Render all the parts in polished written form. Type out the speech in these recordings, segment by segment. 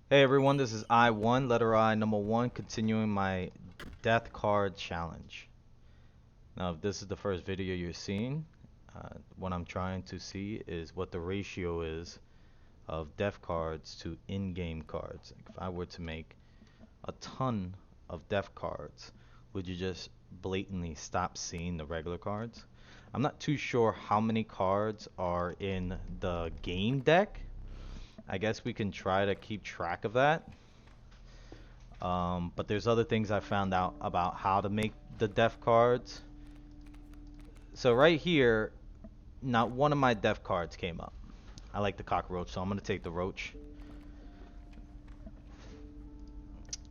Hey everyone, this is I1, letter I, number 1, continuing my death card challenge. Now, if this is the first video you're seeing, what I'm trying to see is what the ratio is of death cards to in-game cards. If I were to make a ton of death cards, would you just blatantly stop seeing the regular cards? I'm not too sure how many cards are in the game deck. I guess we can try to keep track of that. But there's other things I found out about how to make the death cards. So right here, not one of my death cards came up. I like the cockroach, so I'm gonna take the roach.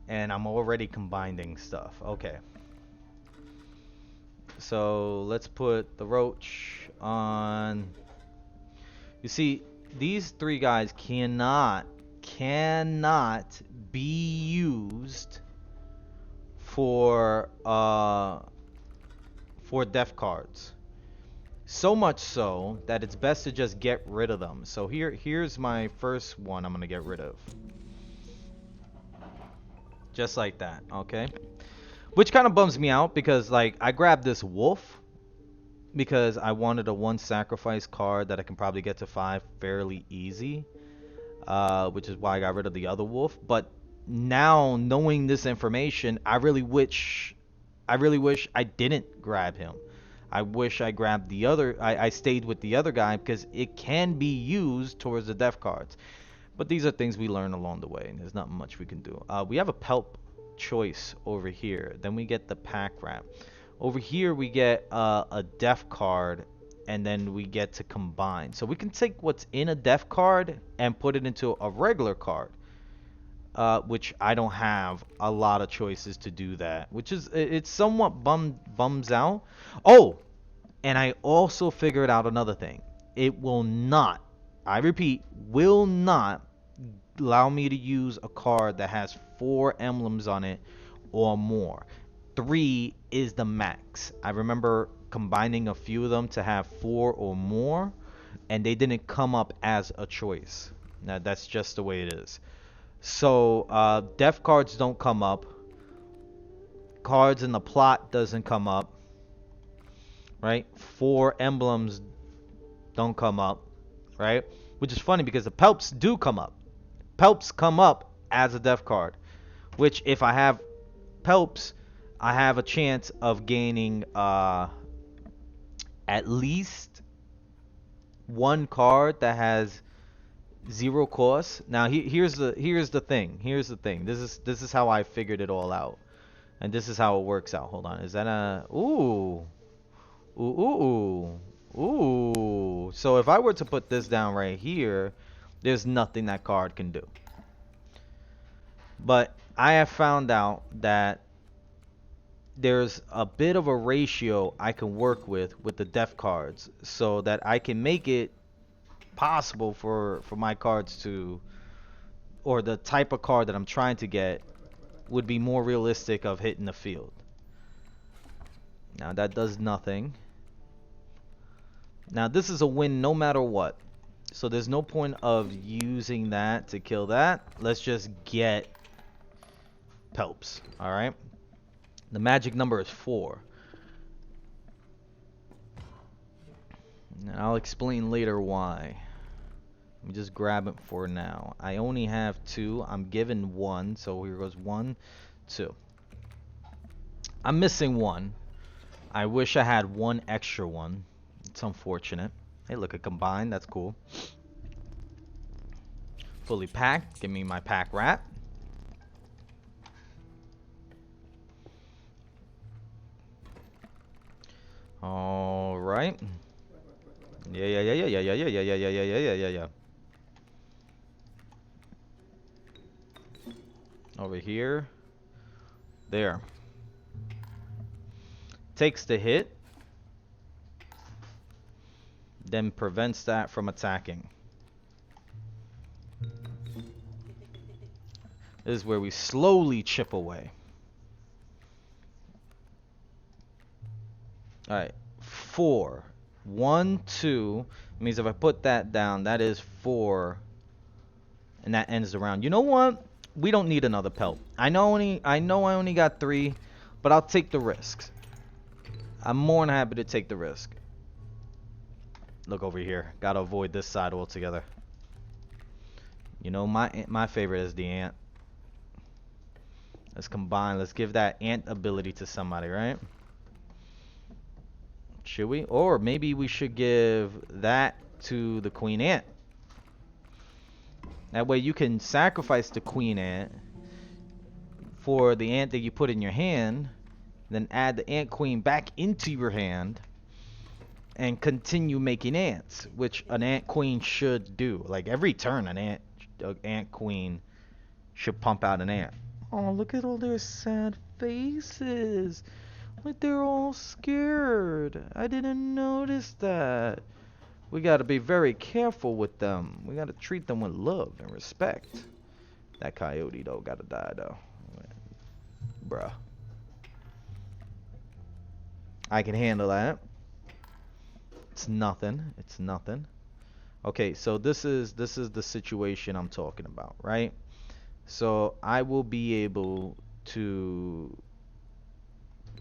And I'm already combining stuff. Okay. So let's put the roach on. You see, these three guys cannot be used for death cards. So much so that it's best to just get rid of them. So here's my first one I'm gonna get rid of. Just like that, okay? Which kind of bums me out because like I grabbed this wolf because I wanted a one sacrifice card that I can probably get to 5 fairly easy. Which is why I got rid of the other wolf. But now knowing this information, I really wish I didn't grab him. I wish I grabbed the other. I stayed with the other guy because it can be used towards the death cards. But these are things we learn along the way, and there's not much we can do. We have a Pelp choice over here. Then we get the pack rat. Over here we get a death card, and then we get to combine. So we can take what's in a death card and put it into a regular card. Which I don't have a lot of choices to do that, which is it's somewhat bums out. Oh, and I also figured out another thing. It will not, I repeat, will not allow me to use a card that has 4 emblems on it or more. 3 is the max. I remember combining a few of them to have 4 or more, and they didn't come up as a choice. Now that's just the way it is. So death cards don't come up. Cards in the plot doesn't come up. Right? 4 emblems don't come up. Right? Which is funny because the Pelps do come up. Pelps come up as a death card. Which if I have Pelps, I have a chance of gaining at least one card that has 0 cost. Now here's the thing. Here's the thing. This is how I figured it all out. And this is how it works out. Hold on. Is that a ooh. Ooh. Ooh. So if I were to put this down right here, there's nothing that card can do. But I have found out that there's a bit of a ratio I can work with the death cards so that I can make it possible for my cards to, or the type of card that I'm trying to get would be more realistic of hitting the field. Now that does nothing. Now this is a win no matter what. So there's no point of using that to kill that. Let's just get Pelps. Alright. The magic number is 4. And I'll explain later why. Let me just grab it for now. I only have 2. I'm given 1. So here goes 1, 2. I'm missing 1. I wish I had 1 extra one. It's unfortunate. Hey, look, a combine. That's cool. Fully packed. Give me my pack rat. All right. Yeah. Over here. There. Takes the hit. Then prevents that from attacking. This is where we slowly chip away. Alright. 4. 1, 2. Means if I put that down, that is 4 And that ends the round. You know what? We don't need another pelt. I know I only got 3, but I'll take the risks. I'm more than happy to take the risk. Look over here. Gotta avoid this side altogether. You know, my favorite is the ant. Let's combine. Let's give that ant ability to somebody, right? Should we? Or maybe we should give that to the queen ant. That way you can sacrifice the queen ant for the ant that you put in your hand, then add the ant queen back into your hand and continue making ants, which an ant queen should do. Like every turn an ant queen should pump out an ant. Oh, look at all their sad faces. Like they're all scared. I didn't notice that. We gotta be very careful with them. We gotta treat them with love and respect. That coyote though gotta die though. Bruh. I can handle that. It's nothing. It's nothing. Okay, so this is the situation I'm talking about, right? So I will be able to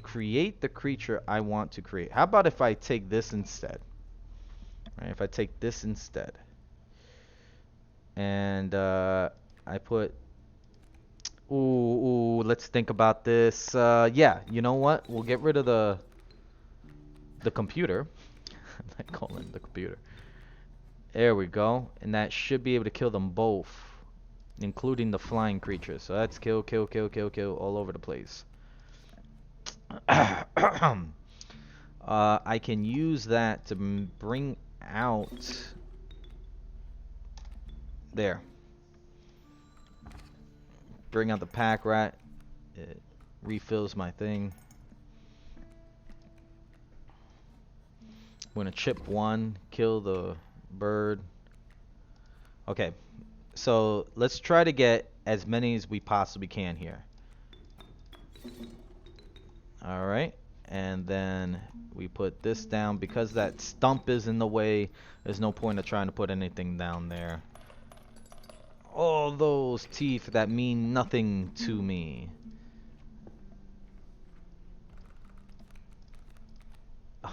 create the creature I want to create. How about if I take this instead? Right, if I take this instead. And I put ooh, let's think about this. Yeah, you know what? We'll get rid of the computer. I call it the computer. There we go. And that should be able to kill them both, including the flying creatures. So that's kill, kill, kill, kill, kill all over the place. I can use that to bring out there. Bring out the pack rat. It refills my thing. I'm gonna chip 1, kill the bird. Okay, so let's try to get as many as we possibly can here. Alright, and then we put this down. Because that stump is in the way, there's no point of trying to put anything down there. All those teeth that mean nothing to me.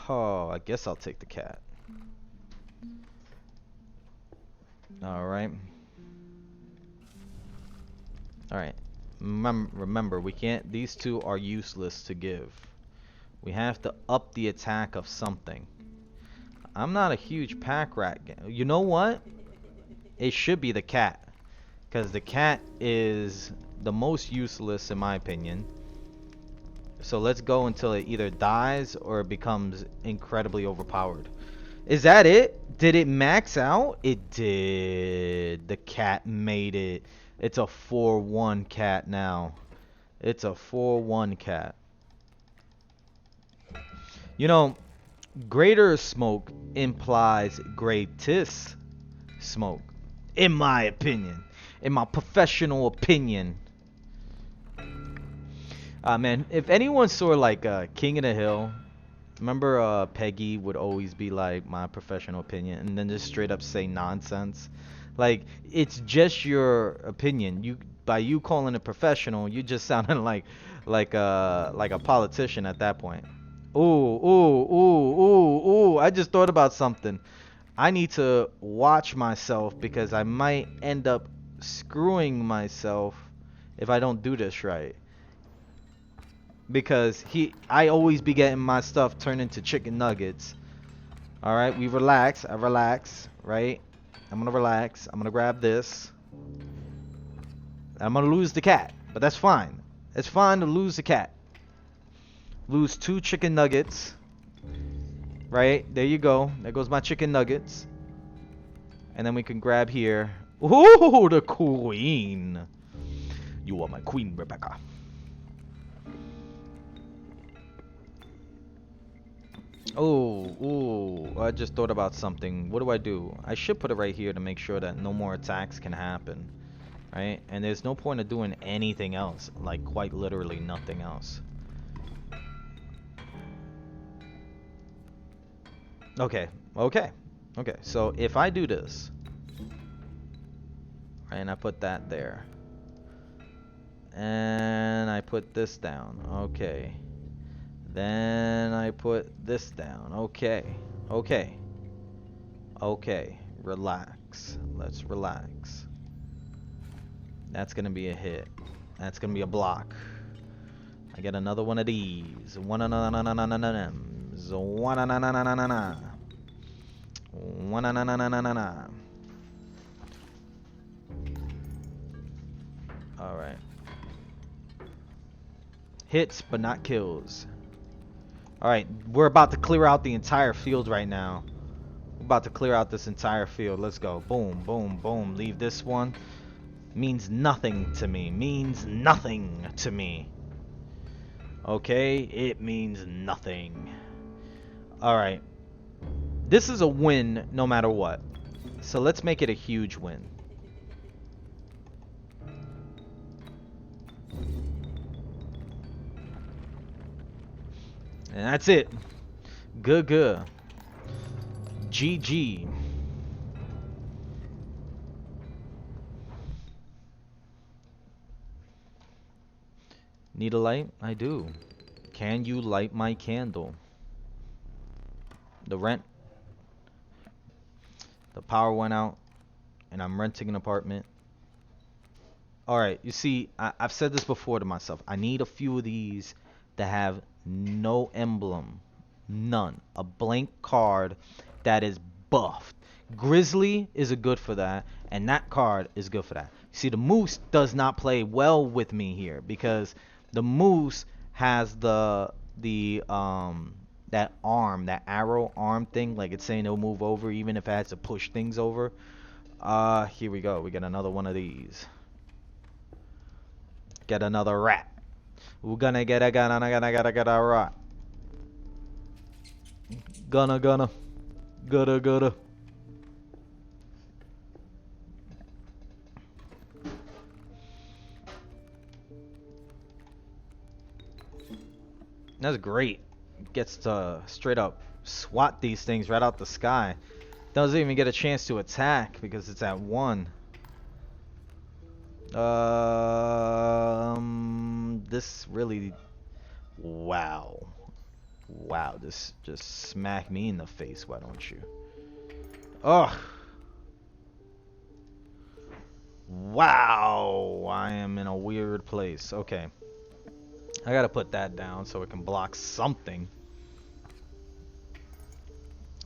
Oh, I guess I'll take the cat. Alright. Alright. Remember, we can't. These 2 are useless to give. We have to up the attack of something. I'm not a huge pack rat. You know what? It should be the cat. Because the cat is the most useless in my opinion. So let's go until it either dies or it becomes incredibly overpowered. Is that it? Did it max out? It did. The cat made it. It's a 4-1 cat now. It's a 4-1 cat. You know, greater smoke implies greatest smoke. In my opinion. In my professional opinion. Man, if anyone saw like King of the Hill, remember Peggy would always be like, my professional opinion, and then just straight up say nonsense. Like, it's just your opinion. By you calling it professional, you just sounded like a politician at that point. Ooh, I just thought about something. I need to watch myself because I might end up screwing myself if I don't do this right. Because I always be getting my stuff turned into chicken nuggets. Alright, we relax. I relax, right? I'm gonna relax. I'm gonna grab this. I'm gonna lose the cat. But that's fine. It's fine to lose the cat. Lose 2 chicken nuggets. Right? There you go. There goes my chicken nuggets. And then we can grab here. Ooh, the queen. You are my queen, Rebecca. Oh, I just thought about something. What do? I should put it right here to make sure that no more attacks can happen. Right? And there's no point of doing anything else. Like, quite literally nothing else. Okay. So if I do this, And I put that there. And I put this down. Okay. Then I put this down. Okay. Okay. Okay. Relax. Let's relax. That's gonna be a hit. That's gonna be a block. I get another one of these. One na na na na na na na. One na na na na na na. One na na na na na na na. All right. Hits, but not kills. All right, we're about to clear out the entire field right now. We're about to clear out this entire field. Let's go. Boom, boom, boom. Leave this one. Means nothing to me. Means nothing to me. Okay, it means nothing. All right. This is a win no matter what. So let's make it a huge win. And that's it. Good. GG. Need a light? I do. Can you light my candle? The rent. The power went out. And I'm renting an apartment. Alright, you see, I've said this before to myself. I need a few of these that have no emblem. None. A blank card that is buffed. Grizzly is a good for that, and that card is good for that. See, the moose does not play well with me here because the moose has that arm, that arrow arm thing, like it's saying it'll move over even if it has to push things over. Here we go. We get another one of these. Get another rat. We're gonna get a rat. Gonna. That's great. Gets to straight up swat these things right out the sky. Doesn't even get a chance to attack because it's at 1. This really, wow, this just smacked me in the face. Why don't you? Ugh. Wow, I am in a weird place. Okay, I gotta put that down so it can block something.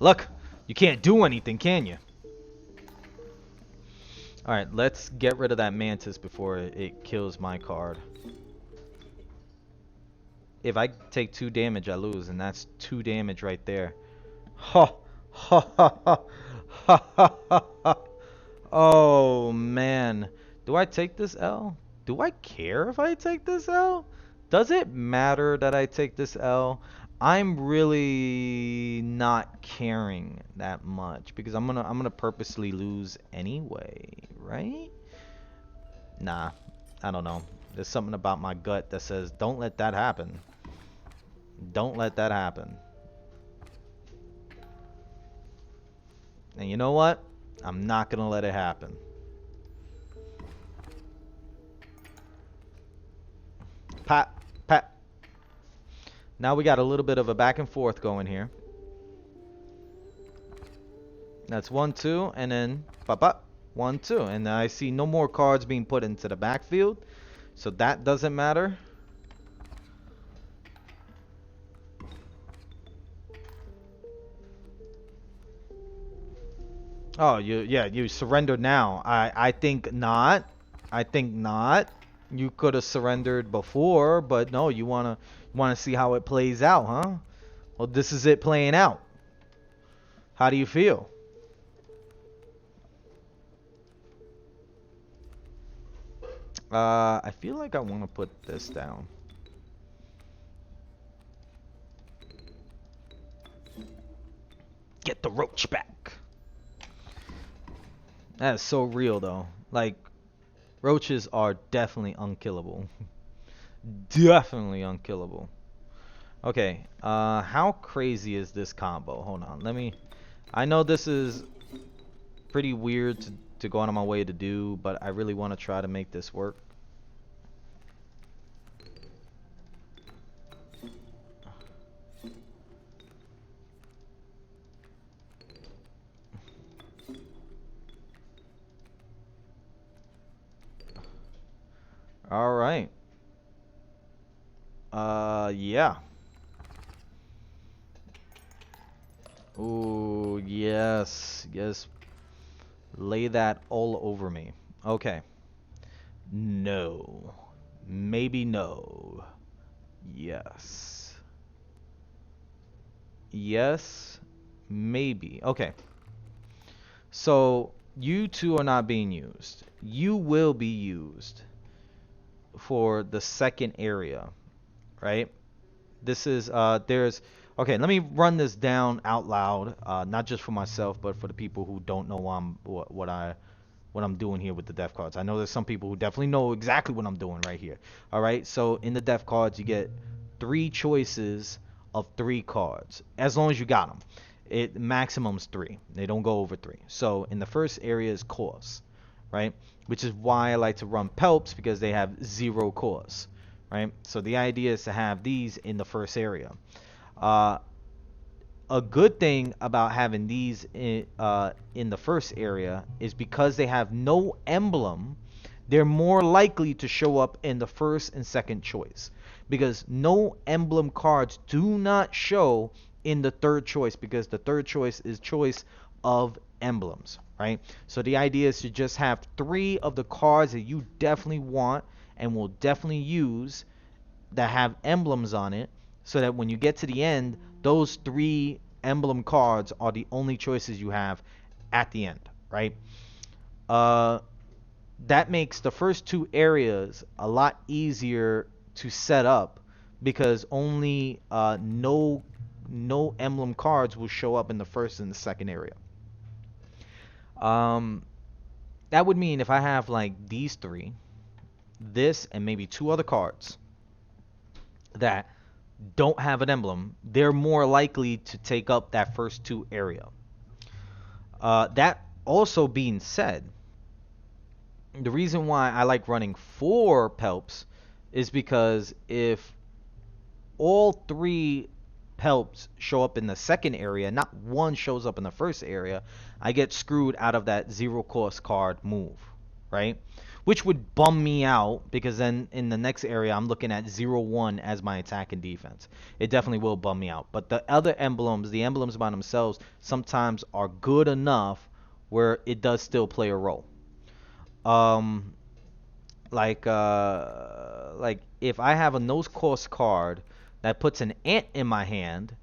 Look, you can't do anything, can you? Alright, let's get rid of that mantis before it kills my card. If I take 2 damage, I lose, and that's 2 damage right there. Ha! Ha ha ha! Ha ha ha ha! Oh, man. Do I take this L? Do I care if I take this L? Does it matter that I take this L? I'm really not caring that much because I'm gonna purposely lose anyway, right? Nah, I don't know. There's something about my gut that says don't let that happen. Don't let that happen. And you know what? I'm not gonna let it happen. Pat. Now we got a little bit of a back and forth going here. That's 1, 2, and then pop, 1, 2, and I see no more cards being put into the backfield, so that doesn't matter. Oh, you surrendered now. I think not. I think not. You could have surrendered before, but no, you wanna see how it plays out, huh? Well, this is it playing out. How do you feel? I feel like I want to put this down. Get the roach back. That is so real, though. Like, roaches are definitely unkillable. Definitely unkillable. Okay, how crazy is this combo? Hold on, I know this is pretty weird to go out of my way to do, but I really want to try to make this work. All right. Yeah. Ooh, yes. Yes. Lay that all over me. Okay. No. Maybe no. Yes. Yes. Maybe. Okay. So you two are not being used. You will be used for the second area, right? This is there's okay, let me run this down out loud, not just for myself, but for the people who don't know what I'm doing here with the death cards. I know there's some people who definitely know exactly what I'm doing right here. All right, so in the death cards, you get 3 choices of 3 cards, as long as you got them. It maximum's 3. They don't go over 3. So in the first area is course, right? Which is why I like to run Pelps, because they have 0 course, right? So the idea is to have these in the first area. Uh, a good thing about having these in the first area is because they have no emblem, they're more likely to show up in the first and second choice. Because no emblem cards do not show in the third choice, because the third choice is choice of emblems, right? So the idea is to just have 3 of the cards that you definitely want and will definitely use that have emblems on it, so that when you get to the end, those 3 emblem cards are the only choices you have at the end, right? Uh, that makes the first 2 areas a lot easier to set up, because only no emblem cards will show up in the first and the second area. Um, that would mean if I have like these 3, this and maybe 2 other cards that don't have an emblem, they're more likely to take up that first 2 area. That also being said, the reason why I like running 4 Pelps is because if all 3 Pelps show up in the second area, not one shows up in the first area, I get screwed out of that 0 cost card move, right? Which would bum me out, because then in the next area I'm looking at 0-1 as my attack and defense. It definitely will bum me out. But the other emblems, the emblems by themselves, sometimes are good enough where it does still play a role. Um, like if I have a nose cost card that puts an ant in my hand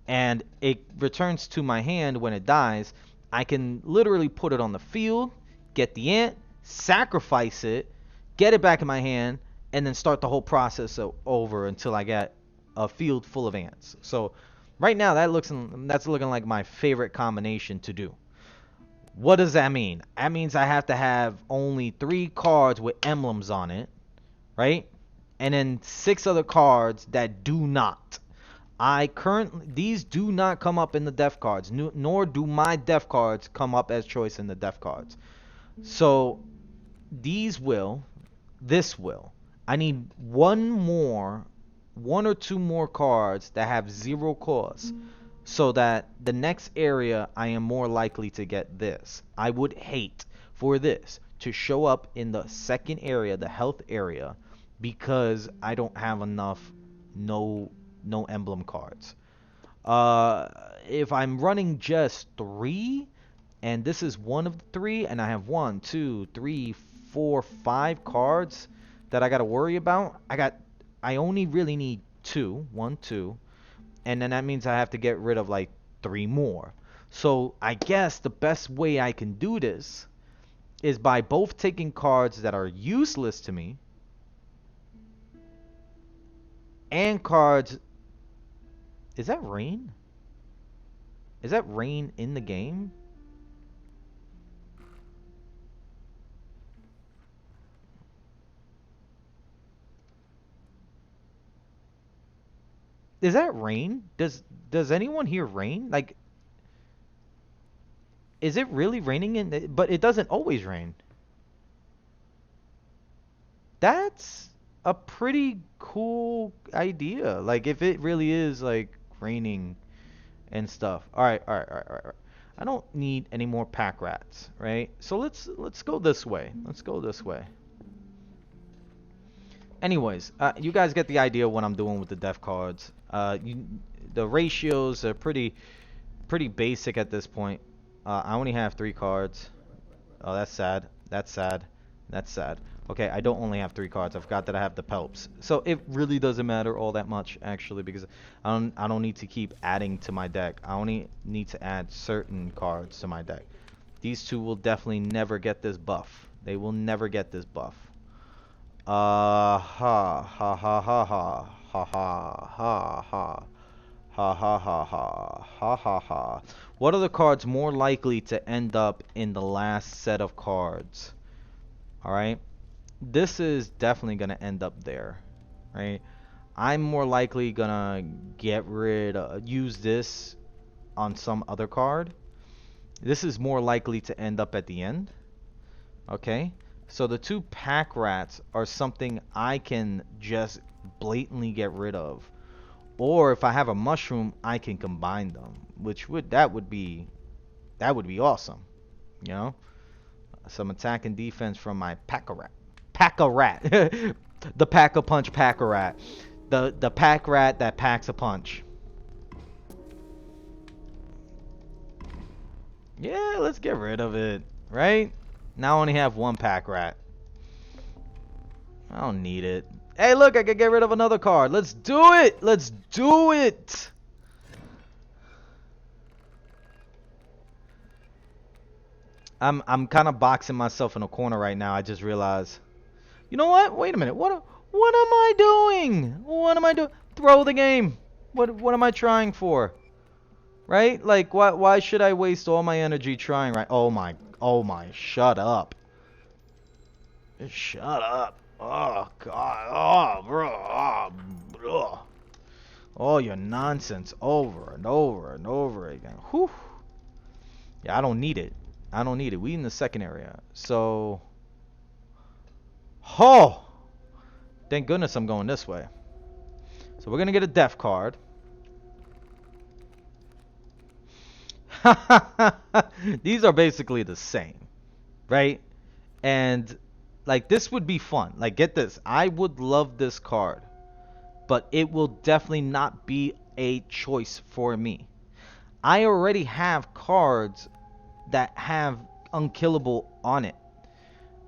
and it returns to my hand when it dies, I can literally put it on the field, get the ant, sacrifice it, get it back in my hand, and then start the whole process over until I get a field full of ants. So right now that's looking like my favorite combination to do. What does that mean? That means I have to have only 3 cards with emblems on it, right? And then 6 other cards that do not. These do not come up in the death cards, nor do my death cards come up as choice in the death cards. So these will, this will. I need one or two more cards that have 0 cost, so that the next area I am more likely to get this. I would hate for this to show up in the second area, the health area, because I don't have enough no emblem cards. If I'm running just 3, and this is one of the 3, and I have 1, 2, 3, 4, 5 cards that I gotta worry about. I only really need 2, 1, 2, and then that means I have to get rid of like 3 more. So I guess the best way I can do this is by both taking cards that are useless to me and cards. Is that rain? Is that rain in the game? Is that rain? Does anyone hear rain? Like, Is it really raining but it doesn't always rain. That's a pretty cool idea. Like if it really is like raining and stuff. All right, all right, all right, all right. All right. I don't need any more pack rats, right? So let's go this way. Let's go this way. Anyways, you guys get the idea of what I'm doing with the def cards. The ratios are pretty basic at this point. I only have 3 cards. Oh, that's sad. That's sad. That's sad. Okay, I don't only have 3 cards. I forgot that I have the Pelps. So it really doesn't matter all that much, actually, because I don't need to keep adding to my deck. I only need to add certain cards to my deck. These two will definitely never get this buff. They will never get this buff. Ha ha ha ha ha ha ha ha ha. Ha ha ha ha ha ha ha. What are the cards more likely to end up in the last set of cards? Alright? This is definitely going to end up there. Right? I'm more likely going to use this on some other card. This is more likely to end up at the end. Okay? So the 2 pack rats are something I can just blatantly get rid of. Or if I have a mushroom, I can combine them, which would be awesome, you know. Some attack and defense from my pack-a-rat, the pack-a-punch pack-a-rat, the pack rat that packs a punch. Yeah, let's get rid of it, right? Now I only have 1 pack rat. I don't need it. Hey, look, I can get rid of another card. Let's do it. Let's do it. I'm kind of boxing myself in a corner right now. I just realized. You know what? Wait a minute. What am I doing? What am I doing? Throw the game. What am I trying for? Right? Like why should I waste all my energy trying, right? Oh my, shut up. Shut up. Oh God! Oh, bro! Oh, bro. All your nonsense over and over and over again. Whew. Yeah, I don't need it. I don't need it. We in the second area, so. Oh! Thank goodness I'm going this way. So we're gonna get a def card. These are basically the same, right? And like this would be fun. Like get this. I would love this card. But it will definitely not be a choice for me. I already have cards that have unkillable on it.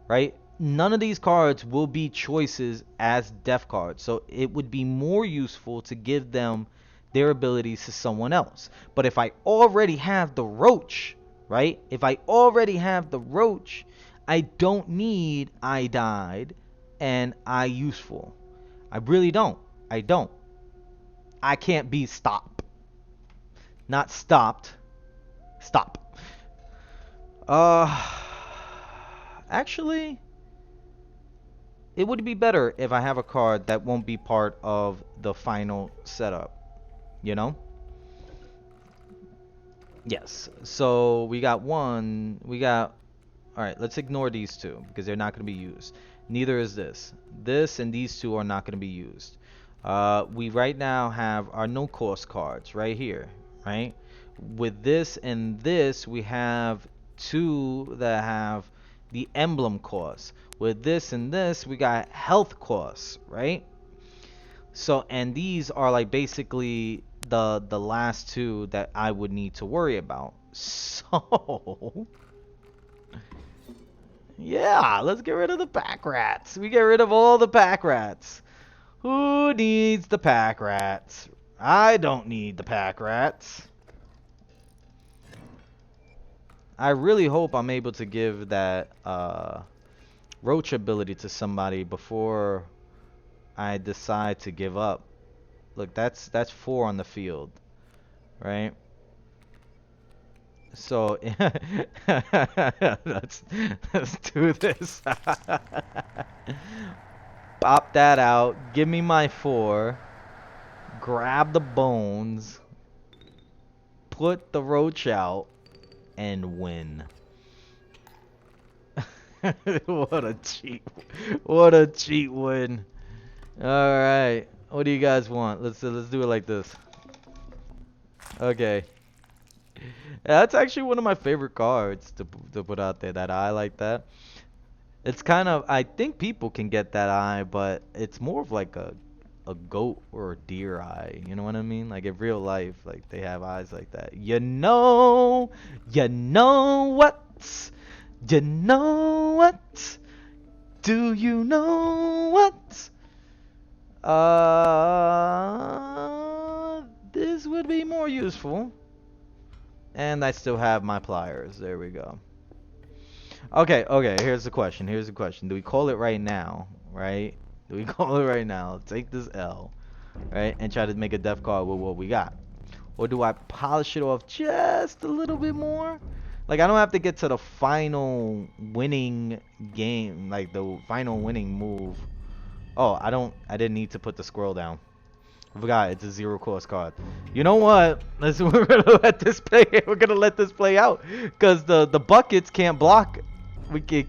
Right? None of these cards will be choices as def cards. So it would be more useful to give them their abilities to someone else. But if I already have the roach, right? If I already have the roach, I don't need I died and I useful. I really don't. I don't. I can't be stop. Not stopped. Stop. Actually, it would be better if I have a card that won't be part of the final setup. You know? Yes. So we got one. Alright, let's ignore these 2 because they're not going to be used. Neither is this. This and these 2 are not going to be used. We right now have our no cost cards right here, right? With this and this, we have 2 that have the emblem cost. With this and this, we got health costs, right? So, and these are like basically the last 2 that I would need to worry about. So, yeah, let's get rid of the pack rats. We get rid of all the pack rats. Who needs the pack rats? I don't need the pack rats. I really hope I'm able to give that roach ability to somebody before I decide to give up. Look, that's 4 on the field, right? So let's do this. Pop that out. Give me my 4. Grab the bones. Put the roach out. and win. What a cheat. What a cheat win. All right. What do you guys want? Let's do it like this. Okay. That's actually one of my favorite cards to put out there. That eye like that. It's kind of, I think people can get that eye, but it's more of like a goat or a deer eye. You know what I mean? Like in real life, like they have eyes like that. You know what? You know what? Do you know what? This would be more useful. And I still have my pliers. There we go. Okay, here's the question. Here's the question. Do we call it right now? Right? Do we call it right now? Take this L, right? And try to make a death card with what we got. Or do I polish it off just a little bit more? Like, I don't have to get to the final winning game, like the final winning move. Oh, I didn't need to put the scroll down. I forgot, it's a zero cost card. You know what? We're gonna let this play. We're gonna let this play out, cause the buckets can't block.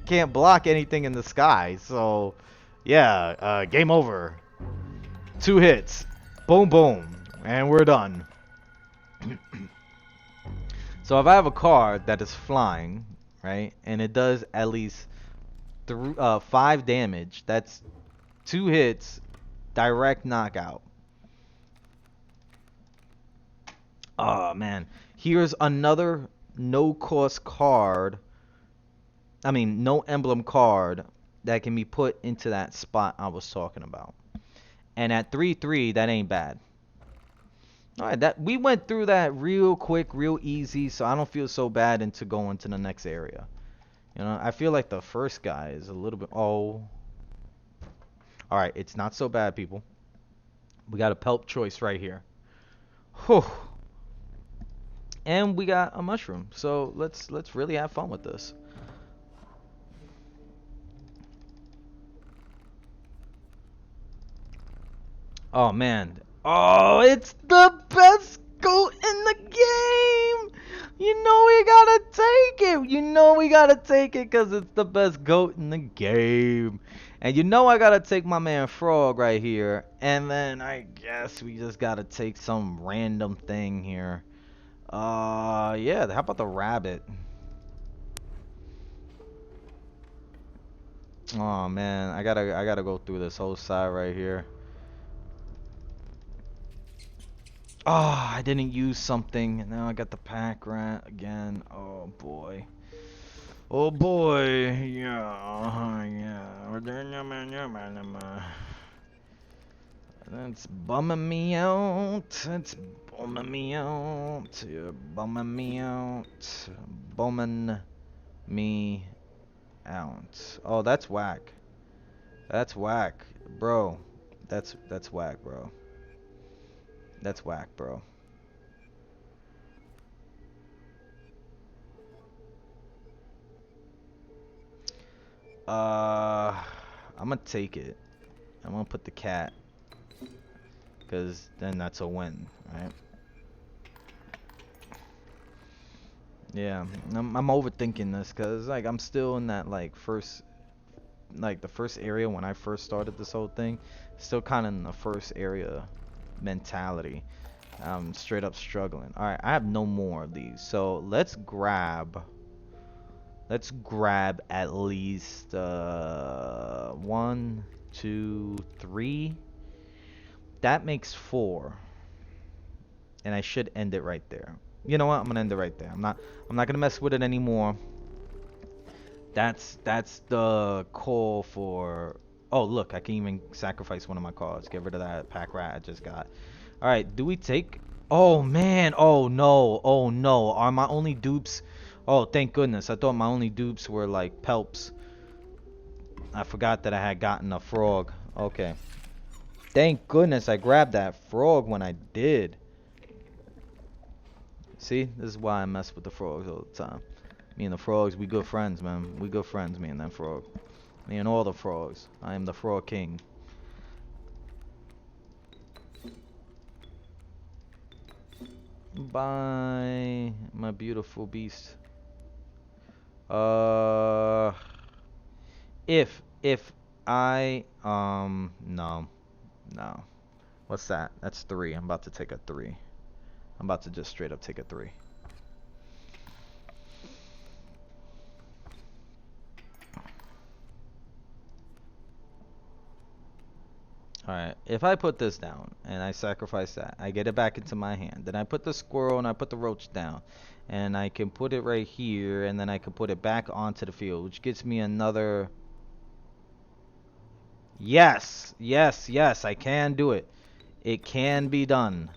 Can't block anything in the sky. So, yeah, game over. 2 hits, boom, boom, and we're done. So if I have a card that is flying, right, and it does at least 5 damage, that's 2 hits, direct knockout. Oh man, here's another no cost card. I mean, no emblem card that can be put into that spot I was talking about. And at 3/3, that ain't bad. All right, that we went through that real quick, real easy, so I don't feel so bad into going to the next area. You know, I feel like the first guy is a little bit. Oh, all right, it's not so bad, people. We got a pelp choice right here. Whew. And we got a mushroom. So let's really have fun with this. Oh man. Oh, it's the best goat in the game. You know we gotta take it. You know we gotta take it because it's the best goat in the game. And you know I gotta take my man Frog right here. And then I guess we just gotta take some random thing here. Yeah, how about the rabbit? Oh man, I gotta go through this whole side right here. Oh, I didn't use something. Now I got the pack rat again. Oh boy. Oh boy. Yeah. That's bumming me out. That's bumming me out. You're bumming me out. Bumming me out. Oh, that's whack. That's whack, bro. That's whack, bro. That's whack, bro. I'm gonna take it. I'm gonna put the cat, cause then that's a win, right? Yeah, I'm overthinking this, cause like I'm still in that like the first area when I first started this whole thing. Still kind of in the first area mentality. I'm straight up struggling. All right, I have no more of these, so let's grab at least 1, 2, 3. That makes 4, and I should end it right there. You know what? I'm gonna end it right there. I'm not gonna mess with it anymore. That's the call for. Oh look, I can even sacrifice one of my cards. Get rid of that pack rat I just got. All right, do we take? Oh man, oh no, oh no. Are my only dupes? Oh, thank goodness. I thought my only dupes were like pelps. I forgot that I had gotten a frog. Okay. Thank goodness I grabbed that frog when I did. See, this is why I mess with the frogs all the time. Me and the frogs, we good friends, man. We good friends, me and that frog. Me and all the frogs. I am the frog king. Bye, my beautiful beast. Uh, if I no, no. What's that? That's 3. I'm about to take a 3. I'm about to just straight up take a 3. Alright, if I put this down and I sacrifice that, I get it back into my hand. Then I put the squirrel and I put the roach down. And I can put it right here and then I can put it back onto the field, which gets me another... Yes, yes, yes, I can do it. It can be done.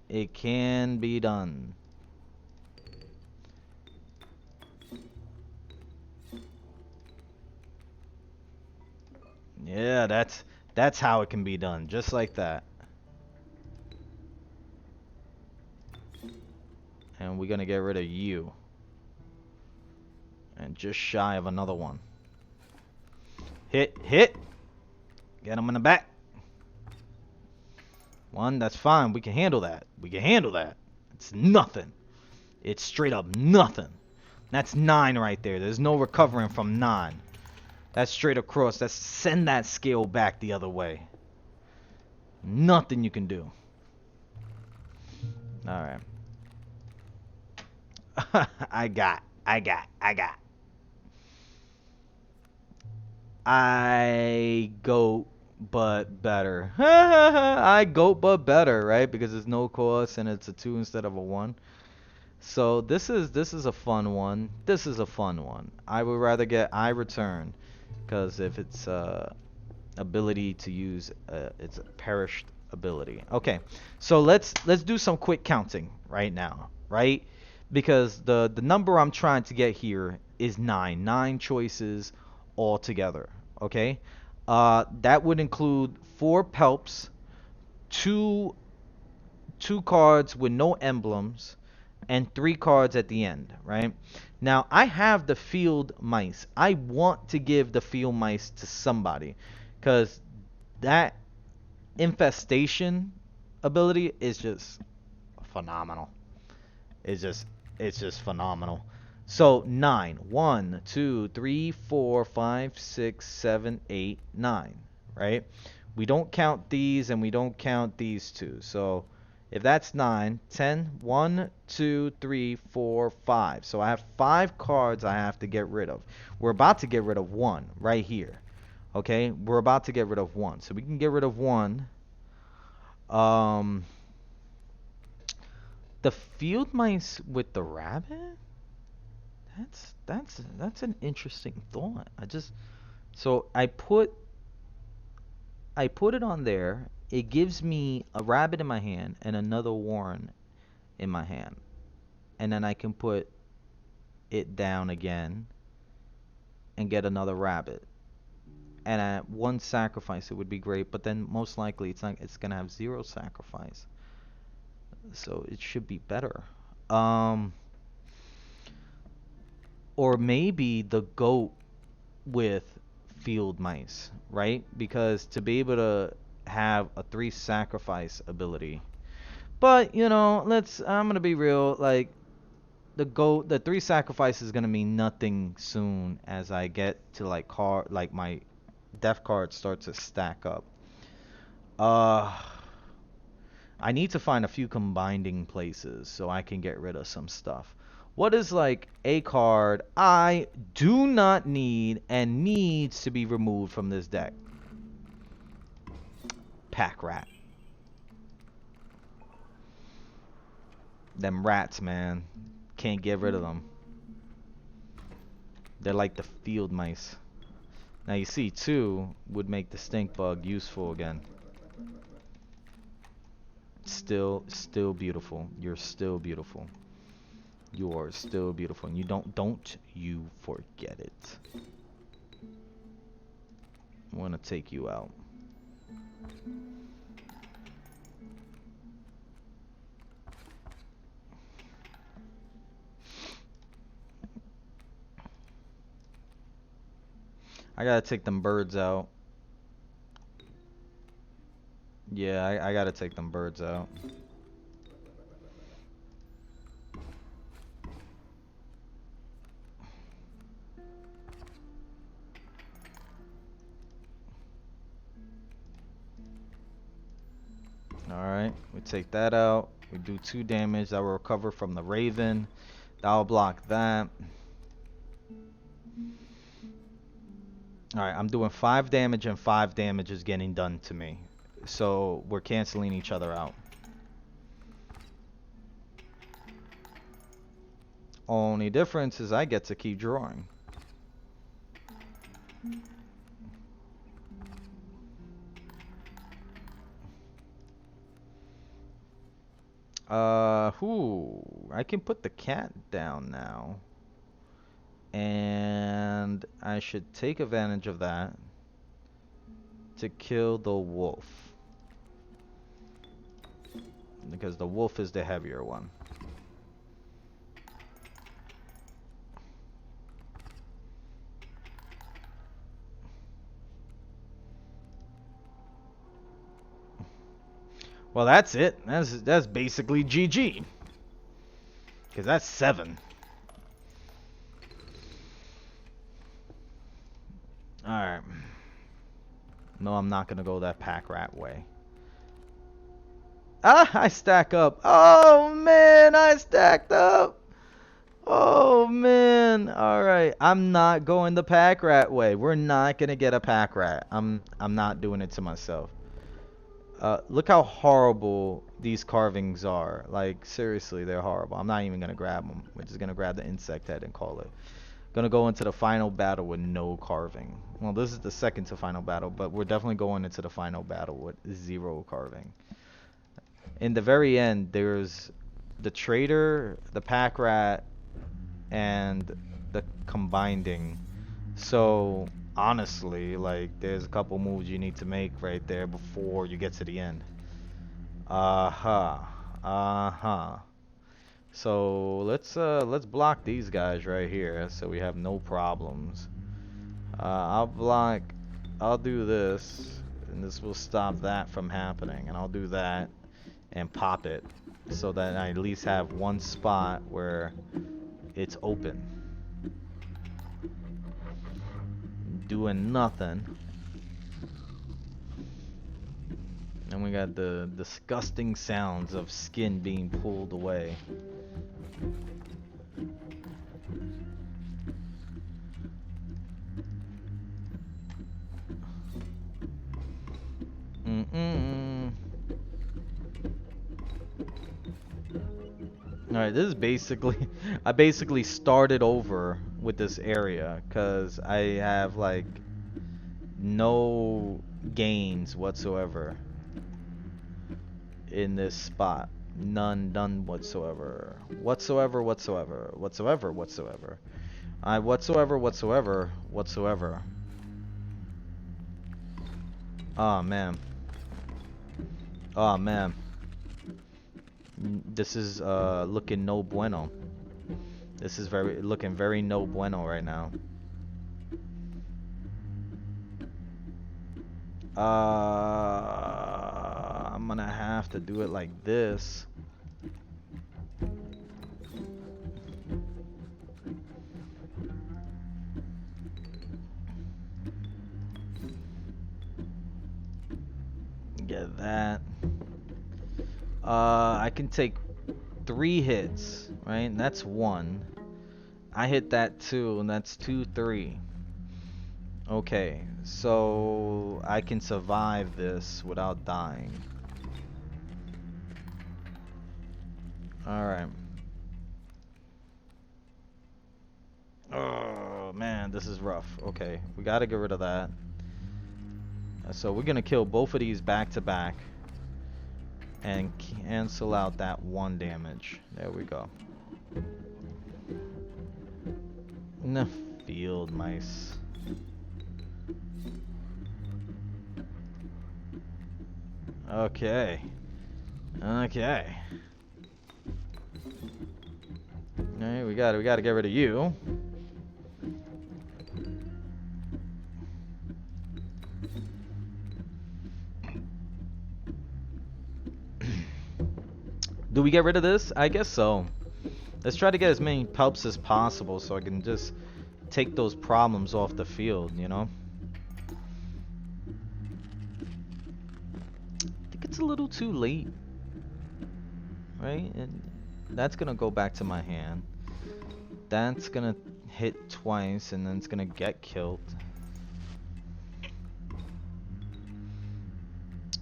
It can be done. Yeah, that's how it can be done, just like that. And we're gonna get rid of you. And just shy of another one. Hit, hit. Get him in the back. 1, that's fine. We can handle that. We can handle that. It's nothing. It's straight up nothing. That's 9 right there. There's no recovering from 9. That's straight across. That's send that scale back the other way. Nothing you can do. Alright. I got. I goat but better. I goat but better, right? Because there's no cost and it's a 2 instead of a 1. So this is a fun one. This is a fun one. I would rather get I return because if it's ability to use it's a perished ability. Okay. So let's do some quick counting right now, right? Because the number I'm trying to get here is 9. 9 choices altogether. Okay? That would include 4 pelps, two cards with no emblems, and 3 cards at the end, right? Now, I have the field mice. I want to give the field mice to somebody because that infestation ability is just phenomenal. It's just phenomenal. So 9. 1, 2, 3, 4, 5, 6, 7, 8, 9. Right? We don't count these and we don't count these two. So if that's 9, 10, 1, 2, 3, 4, 5. So I have 5 cards I have to get rid of. We're about to get rid of 1 right here. Okay? We're about to get rid of 1. So we can get rid of 1. The field mice with the rabbit? That's an interesting thought. So I put it on there. It gives me a rabbit in my hand and another warren in my hand. And then I can put it down again and get another rabbit. And at 1 sacrifice it would be great, but then most likely it's gonna have 0 sacrifice. So it should be better. Or maybe the goat with field mice, right? Because to be able to have a 3 sacrifice ability. But, I'm going to be real, like the 3 sacrifice is going to mean nothing soon as I get to like my death cards start to stack up. I need to find a few combining places so I can get rid of some stuff. What is like a card I do not need and needs to be removed from this deck? Pack rat. Them rats, man. Can't get rid of them. They're like the field mice. Now you see, 2 would make the stink bug useful again. Still beautiful. You're still beautiful. You are still beautiful, and you don't you forget it. I want to take you out. I gotta take them birds out. Yeah, I gotta take them birds out. Alright, we take that out. We do 2 damage. That will recover from the Raven. That will block that. Alright, I'm doing 5 damage and 5 damage is getting done to me. So we're canceling each other out. Only difference is I get to keep drawing. I can put the cat down now. And I should take advantage of that to kill the wolf. Because the wolf is the heavier one. Well, that's it. That's basically GG. Because that's 7. Alright. No, I'm not going to go that pack rat way. Ah, I stack up. Oh, man, I stacked up. Oh, man. Alright, I'm not going the pack rat way. We're not going to get a pack rat. I'm not doing it to myself. Look how horrible these carvings are. Like, seriously, they're horrible. I'm not even going to grab them. We're just going to grab the insect head and call it. Going to go into the final battle with no carving. Well, this is the second to final battle, but we're definitely going into the final battle with 0 carving. In the very end, there's the trader, the pack rat, and the combinding. So honestly, like, there's a couple moves you need to make right there before you get to the end. So let's block these guys right here so we have no problems. I'll do this, and this will stop that from happening, and I'll do that and pop it so that I at least have one spot where it's open. Doing nothing. And we got the disgusting sounds of skin being pulled away. Alright, this is basically... I basically started over with this area because I have, like, no gains whatsoever in this spot. None whatsoever. Whatsoever. Whatsoever. Oh, man. Oh, man. This is looking no bueno. This is looking very no bueno right now. I'm gonna have to do it like this. Get that. I can take 3 hits, right? And that's 1. I hit that 2, and that's 2, 3. Okay, so I can survive this without dying. Alright. Oh, man, this is rough. Okay, we gotta get rid of that. So we're gonna kill both of these back to back and cancel out that 1 damage. There we go. No, field mice. Okay. Alright, we gotta get rid of you. Do we get rid of this? I guess so. Let's try to get as many pelps as possible so I can just take those problems off the field, you know? I think it's a little too late, right? And that's gonna go back to my hand. That's gonna hit twice, and then it's gonna get killed.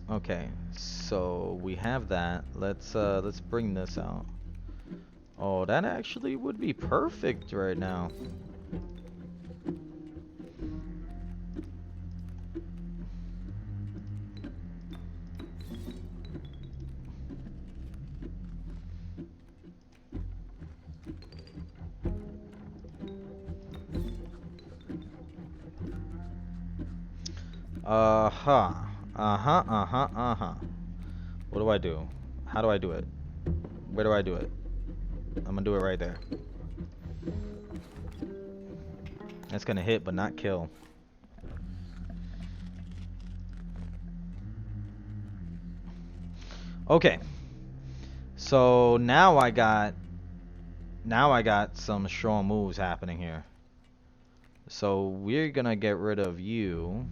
Okay, so we have that. Let's bring this out. Oh, that actually would be perfect right now. Uh-huh. Uh-huh, uh-huh, uh-huh. What do I do? How do I do it? Where do I do it? I'm gonna do it right there. That's gonna hit, but not kill. Okay. So now I got some strong moves happening here. So we're gonna get rid of you.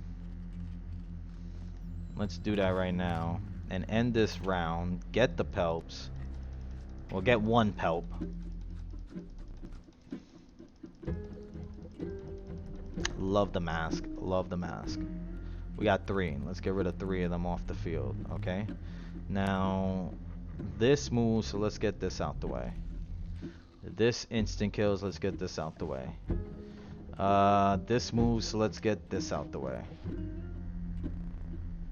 Let's do that right now. And end this round. Get the pelps. We'll get one pelp. Love the mask. Love the mask. We got 3. Let's get rid of 3 of them off the field. Okay. Now, this moves, so let's get this out the way. This instant kills, let's get this out the way. This moves, so let's get this out the way.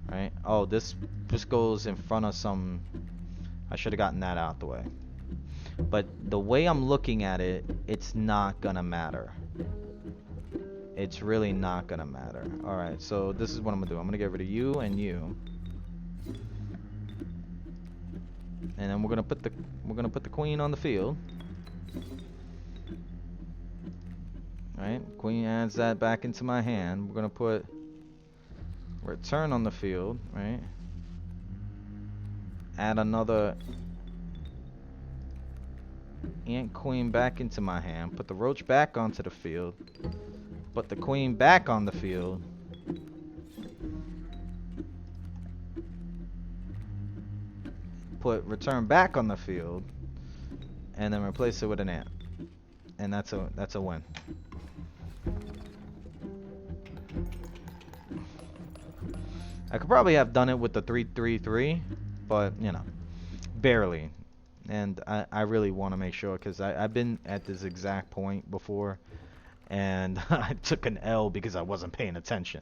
Right? Oh, this just goes in front of some... I should have gotten that out the way. But the way I'm looking at it, it's not gonna matter. It's really not gonna matter. Alright, so this is what I'm gonna do. I'm gonna get rid of you and you. And then we're gonna put the queen on the field. Right? Queen adds that back into my hand. We're gonna put return on the field, right? Add another ant queen back into my hand. Put the roach back onto the field. Put the queen back on the field. Put return back on the field. And then replace it with an ant. And that's a win. I could probably have done it with the 3-3-3, but you know, barely. And I really want to make sure, because I've been at this exact point before, and I took an L because I wasn't paying attention.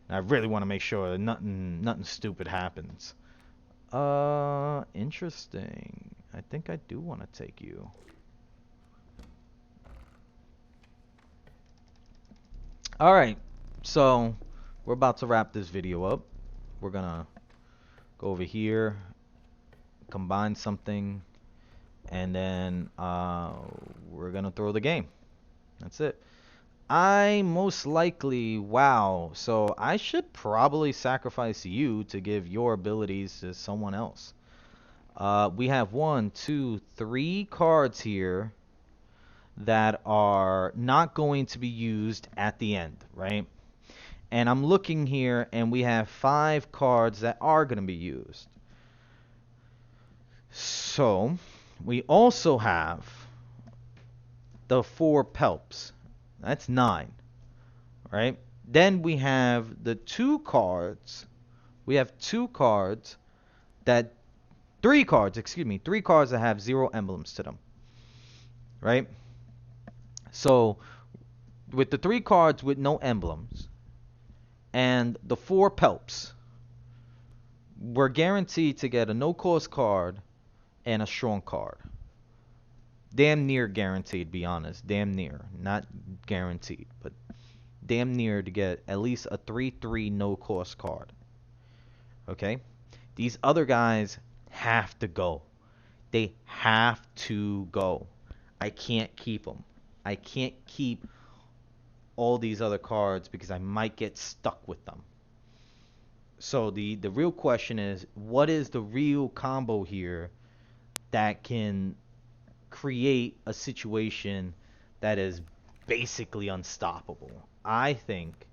And I really want to make sure that nothing stupid happens. Interesting. I think I do want to take you. All right, so we're about to wrap this video up. We're gonna go over here, combine something, and then we're gonna throw the game. That's it. I most likely, wow, so I should probably sacrifice you to give your abilities to someone else. We have 1, 2, 3 cards here that are not going to be used at the end, right? And I'm looking here, and we have 5 cards that are going to be used. So, we also have the 4 pelps. That's 9, right? Then we have the 2 cards. We have 2 cards that... 3 cards, excuse me. 3 cards that have 0 emblems to them, right? So, with the 3 cards with no emblems and the 4 pelps, we're guaranteed to get a no-cost card and a strong card. Damn near guaranteed, be honest. Damn near. Not guaranteed, but damn near to get at least a 3-3 no-cost card. Okay? These other guys have to go. They have to go. I can't keep them. I can't keep all these other cards because I might get stuck with them. So the real question is, what is the real combo here that can create a situation that is basically unstoppable? I think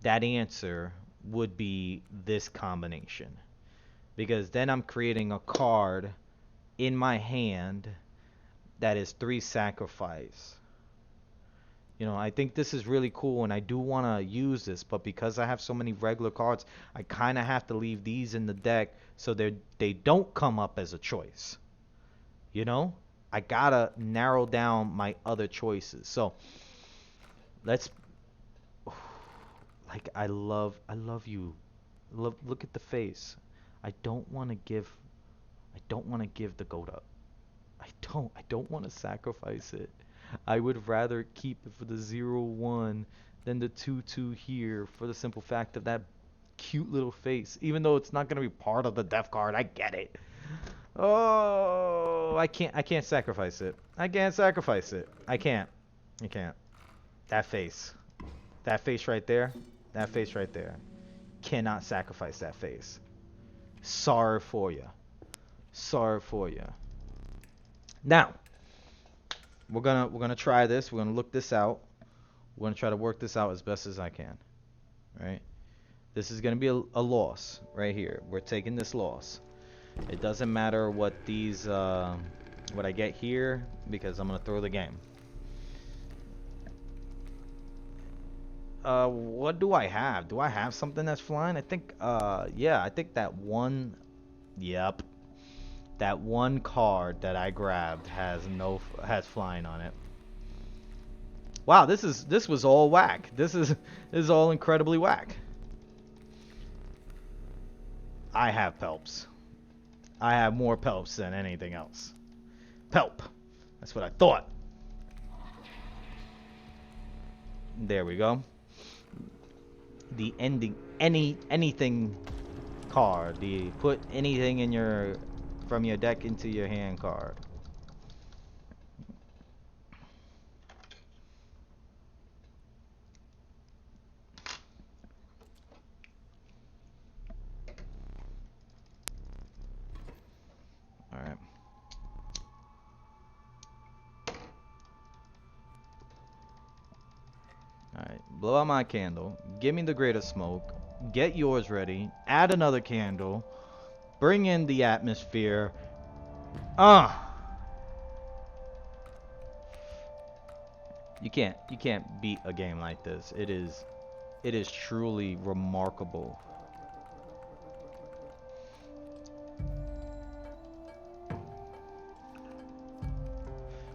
that answer would be this combination. because then I'm creating a card in my hand that is 3 sacrifice. You know, I think this is really cool, and I do want to use this, but because I have so many regular cards, I kind of have to leave these in the deck so they don't come up as a choice. You know? I gotta narrow down my other choices. So, let's... Like, I love you. Look at the face. I don't want to give the goat up. I don't want to sacrifice it. I would rather keep it for the 0-1 than the 2-2 here, for the simple fact of that cute little face. Even though it's not going to be part of the death card, I get it. Oh, I can't sacrifice it. I can't sacrifice it. I can't. That face. That face right there. That face right there. Cannot sacrifice that face. Sorry for you. Sorry for you. Now, we're gonna try this. We're gonna look this out. We're gonna try to work this out as best as I can. Right? This is gonna be a loss right here. We're taking this loss. It doesn't matter what these what I get here, because I'm gonna throw the game. What do I have? Do I have something that's flying? I think yeah, I think that one. Yep. That one card that I grabbed has flying on it. Wow, this was all whack. This is all incredibly whack. I have Pelps. I have more Pelps than anything else. Pelp. That's what I thought. There we go. The ending anything card. The put anything in your from your deck into your hand card. All right. Alright, blow out my candle. Give me the greatest smoke. Get yours ready. Add another candle. Bring in the atmosphere. You can't beat a game like this. It is truly remarkable.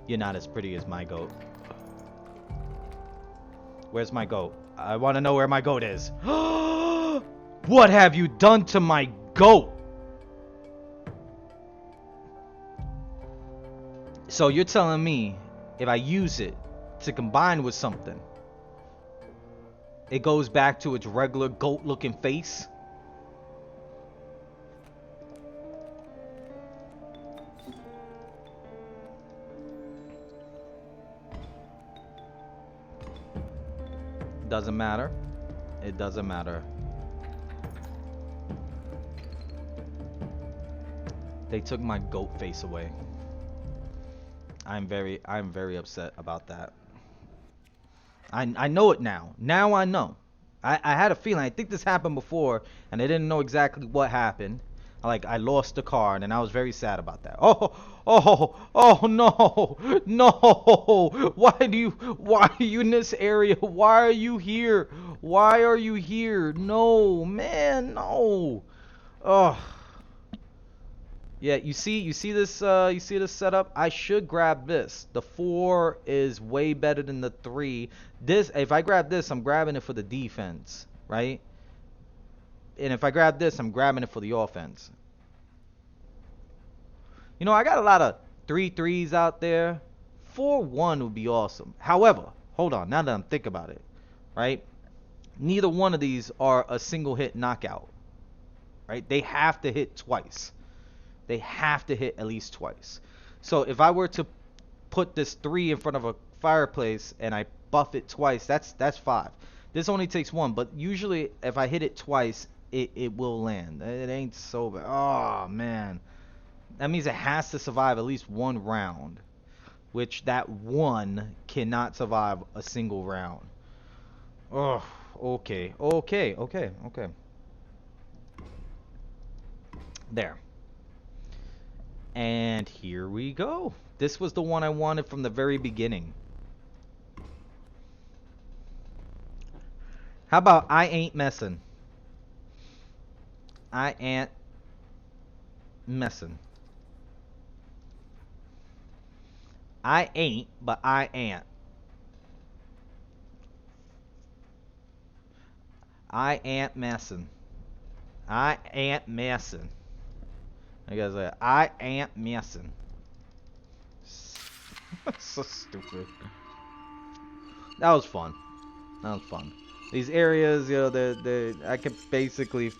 You're not as pretty as my goat. Where's my goat? I want to know where my goat is. What have you done to my goat? So you're telling me if I use it to combine with something, it goes back to its regular goat looking face? Doesn't matter. It doesn't matter. They took my goat face away. I'm very upset about that. I know it now. Now I know. I had a feeling. I think this happened before, and I didn't know exactly what happened. I lost the card, and I was very sad about that. Oh no, no! Why are you in this area? Why are you here? Why are you here? No, man, no. Oh. Yeah, you see this setup? I should grab this. The 4 is way better than the 3. If I grab this, I'm grabbing it for the defense, right? And if I grab this, I'm grabbing it for the offense. You know, I got a lot of 3-3s out there. 4-1 would be awesome. However, hold on, now that I'm thinking about it, right? Neither one of these are a single hit knockout, right? They have to hit twice. They have to hit at least twice. So if I were to put this 3 in front of a fireplace and I buff it twice, that's 5. This only takes 1, but usually if I hit it twice, it will land. It ain't so bad. Oh, man. That means it has to survive at least 1 round, which that 1 cannot survive a single round. Oh, okay. There. And here we go. This was the one I wanted from the very beginning. How about I ain't messing? I ain't messing. I ain't, but I ain't. I ain't messing. I ain't messing. I guess I ain't messing. So stupid. That was fun. That was fun. These areas, you know, I could basically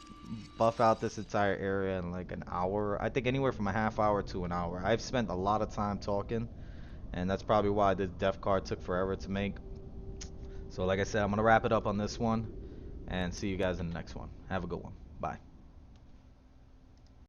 buff out this entire area in like an hour. I think anywhere from a half hour to an hour. I've spent a lot of time talking, and that's probably why this dev card took forever to make. So like I said, I'm gonna wrap it up on this one, and see you guys in the next one. Have a good one. Bye.